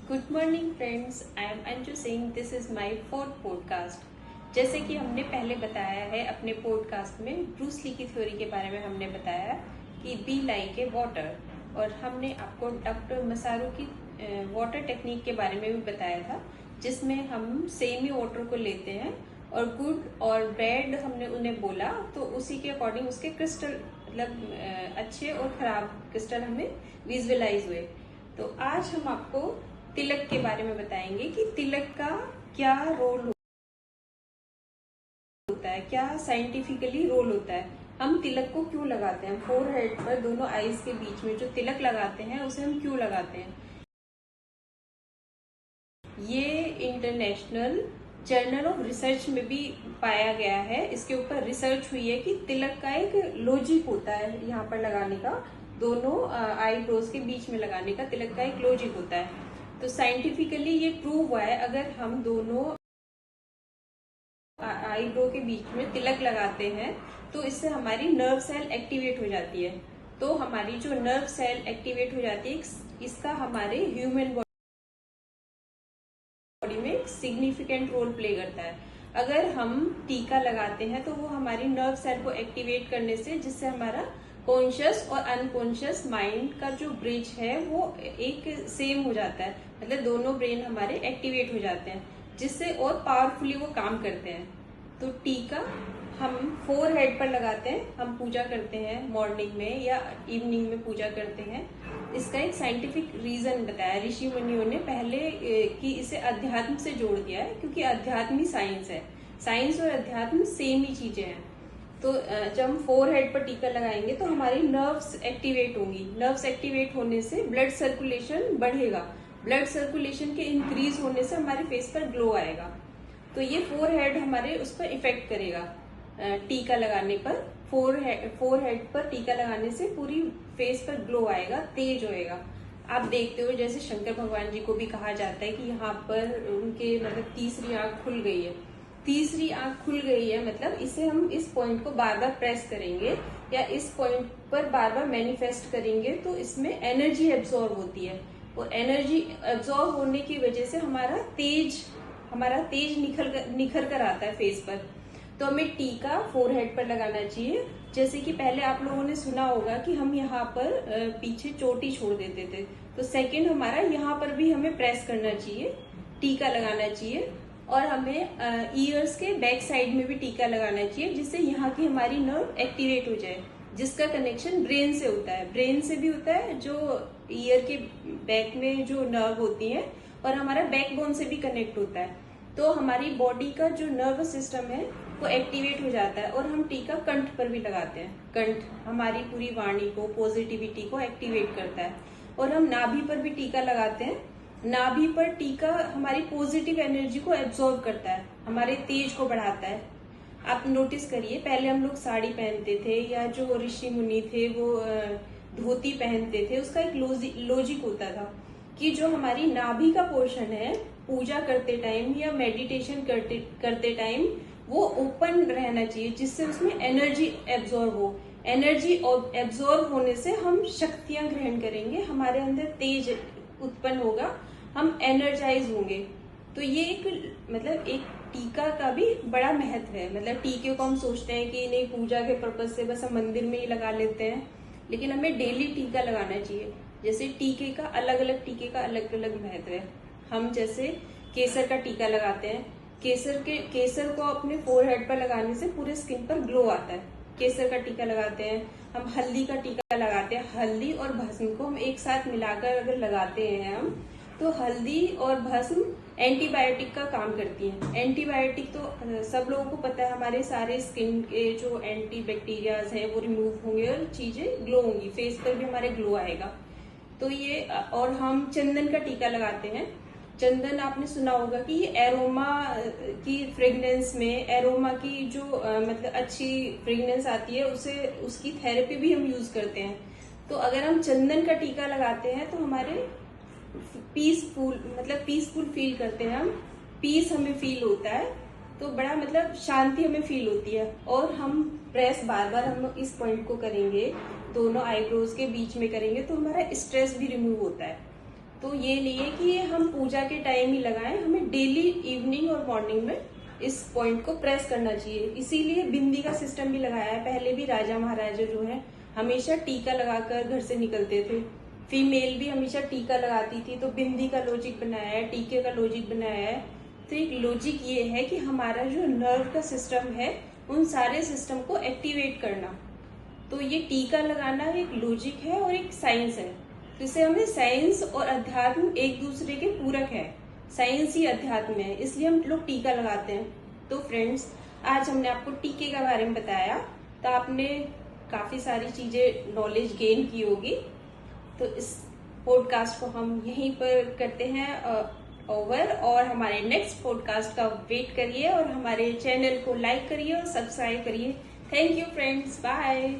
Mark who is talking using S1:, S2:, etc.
S1: Good morning friends, I am Anju Singh. This is my fourth podcast. जैसे कि हमने पहले बताया है अपने पॉडकास्ट में, ब्रूस ली की थ्योरी के बारे में हमने बताया कि बी लाइक ए वाटर, और हमने आपको डॉक्टर मसारू की वाटर टेक्निक के बारे में भी बताया था, जिसमें हम सेमी वाटर को लेते हैं और गुड और बैड हमने उन्हें बोला, तो उसी के अकॉर्डिंग उसके क्रिस्टल मतलब अच्छे और खराब क्रिस्टल हमें विजुअलाइज हुए। तो आज हम आपको तिलक के बारे में बताएंगे कि तिलक का क्या रोल होता है, क्या साइंटिफिकली रोल होता है, हम तिलक को क्यों लगाते हैं, फोर हेड पर दोनों आईज के बीच में जो तिलक लगाते हैं उसे हम क्यों लगाते हैं। ये इंटरनेशनल जर्नल ऑफ रिसर्च में भी पाया गया है, इसके ऊपर रिसर्च हुई है कि तिलक का एक लॉजिक होता है यहाँ पर लगाने का, दोनों आईब्रोज के बीच में लगाने का तिलक का एक लॉजिक होता है। तो साइंटिफिकली ये प्रूव हुआ है, अगर हम दोनों आईब्रो के बीच में तिलक लगाते हैं तो इससे हमारी नर्व सेल एक्टिवेट हो जाती है। तो हमारी जो नर्व सेल एक्टिवेट हो जाती है, इसका हमारे ह्यूमन बॉडी में एक सिग्निफिकेंट रोल प्ले करता है। अगर हम टीका लगाते हैं तो वो हमारी नर्व सेल को एक्टिवेट करने से, जिससे हमारा कॉन्शियस और अनकॉन्शियस माइंड का जो ब्रिज है वो एक सेम हो जाता है, मतलब दोनों ब्रेन हमारे एक्टिवेट हो जाते हैं, जिससे और पावरफुली वो काम करते हैं। तो टीका हम फोर हेड पर लगाते हैं, हम पूजा करते हैं मॉर्निंग में या इवनिंग में पूजा करते हैं। इसका एक साइंटिफिक रीजन बताया ऋषि मुनियों ने पहले कि इसे अध्यात्म से जोड़ दिया है, क्योंकि अध्यात्म ही साइंस है, साइंस और अध्यात्म सेम ही चीजें हैं। तो जब हम फोर हेड पर टीका लगाएंगे तो हमारी नर्व्स एक्टिवेट होंगी, नर्व्स एक्टिवेट होने से ब्लड सर्कुलेशन बढ़ेगा, ब्लड सर्कुलेशन के इंक्रीज होने से हमारे फेस पर ग्लो आएगा। तो ये फोर हेड हमारे उस पर इफेक्ट करेगा टीका लगाने पर। फोर हेड पर टीका लगाने से पूरी फेस पर ग्लो आएगा, तेज होएगा। आप देखते हो जैसे शंकर भगवान जी को भी कहा जाता है कि यहाँ पर उनके मतलब तीसरी आंख खुल गई है, तीसरी आंख खुल गई है, मतलब इसे हम इस पॉइंट को बार बार प्रेस करेंगे या इस पॉइंट पर बार बार मैनिफेस्ट करेंगे तो इसमें एनर्जी एब्जॉर्ब होती है, और एनर्जी एब्जॉर्ब होने की वजह से हमारा तेज निखर कर आता है फेस पर। तो हमें टीका फोर हेड पर लगाना चाहिए। जैसे कि पहले आप लोगों ने सुना होगा कि हम यहाँ पर पीछे चोटी छोड़ देते थे, तो सेकंड हमारा यहाँ पर भी हमें प्रेस करना चाहिए, टीका लगाना चाहिए। और हमें ईयर्स के बैक साइड में भी टीका लगाना चाहिए, जिससे यहाँ की हमारी नर्व एक्टिवेट हो जाए, जिसका कनेक्शन ब्रेन से होता है, ब्रेन से भी होता है, जो ईयर के बैक में जो नर्व होती है, और हमारा बैकबोन से भी कनेक्ट होता है। तो हमारी बॉडी का जो नर्वस सिस्टम है वो एक्टिवेट हो जाता है। और हम टीका कंठ पर भी लगाते हैं, कंठ हमारी पूरी वाणी को, पॉजिटिविटी को एक्टिवेट करता है। और हम नाभि पर भी टीका लगाते हैं, नाभि पर टीका हमारी पॉजिटिव एनर्जी को एब्जॉर्ब करता है, हमारे तेज को बढ़ाता है। आप नोटिस करिए, पहले हम लोग साड़ी पहनते थे या जो ऋषि मुनि थे वो धोती पहनते थे, उसका एक लॉजिक होता था कि जो हमारी नाभि का पोर्शन है, पूजा करते टाइम या मेडिटेशन करते टाइम वो ओपन रहना चाहिए, जिससे उसमें एनर्जी एब्जॉर्ब हो। एनर्जी एब्जॉर्ब होने से हम शक्तियां ग्रहण करेंगे, हमारे अंदर तेज उत्पन्न होगा, हम एनर्जाइज होंगे। तो ये एक मतलब एक टीका का भी बड़ा महत्व है। मतलब टीके को हम सोचते हैं कि नहीं, पूजा के पर्पज से बस हम मंदिर में ही लगा लेते हैं, लेकिन हमें डेली टीका लगाना चाहिए। जैसे टीके का अलग अलग महत्व है। हम जैसे केसर का टीका लगाते हैं, केसर को अपने फोरहेड पर लगाने से पूरे स्किन पर ग्लो आता है, केसर का टीका लगाते हैं। हम हल्दी का टीका लगाते हैं, हल्दी और भस्म को हम एक साथ मिलाकर अगर लगाते हैं हम, तो हल्दी और भस्म एंटीबायोटिक का काम करती है। एंटीबायोटिक तो सब लोगों को पता है, हमारे सारे स्किन के जो एंटी बैक्टीरियाज हैं वो रिमूव होंगे और चीजें ग्लो होंगी, फेस पर भी हमारे ग्लो आएगा। तो ये, और हम चंदन का टीका लगाते हैं। चंदन आपने सुना होगा कि ये एरोमा की फ्रेगनेंस में, एरोमा की जो मतलब अच्छी फ्रेगनेंस आती है, उसे उसकी थेरेपी भी हम यूज करते हैं। तो अगर हम चंदन का टीका लगाते हैं तो हमारे पीसफुल फील करते हैं हम, पीस हमें फील होता है, तो बड़ा मतलब शांति हमें फील होती है। और हम प्रेस बार बार हम इस पॉइंट को करेंगे, दोनों आईब्रोज के बीच में करेंगे, तो हमारा स्ट्रेस भी रिमूव होता है। तो ये लिए कि ये हम पूजा के टाइम ही लगाएं, हमें डेली इवनिंग और मॉर्निंग में इस पॉइंट को प्रेस करना चाहिए। इसीलिए बिंदी का सिस्टम भी लगाया है। पहले भी राजा महाराजा जो है हमेशा टीका लगाकर घर से निकलते थे, फीमेल भी हमेशा टीका लगाती थी, तो बिंदी का लॉजिक बनाया है, टीके का लॉजिक बनाया है। तो एक लॉजिक ये है कि हमारा जो नर्व का सिस्टम है उन सारे सिस्टम को एक्टिवेट करना। तो ये टीका लगाना एक लॉजिक है और एक साइंस है। तो इसे हमें साइंस और अध्यात्म एक दूसरे के पूरक है, साइंस ही अध्यात्म है, इसलिए हम लोग टीका लगाते हैं। तो फ्रेंड्स, आज हमने आपको टीके के बारे में बताया, तो आपने काफी सारी चीजें नॉलेज गेन की होगी। तो इस पॉडकास्ट को हम यहीं पर करते हैं ओवर, और हमारे नेक्स्ट पॉडकास्ट का वेट करिए और हमारे चैनल को लाइक करिए और सब्सक्राइब करिए। Thank you friends, bye.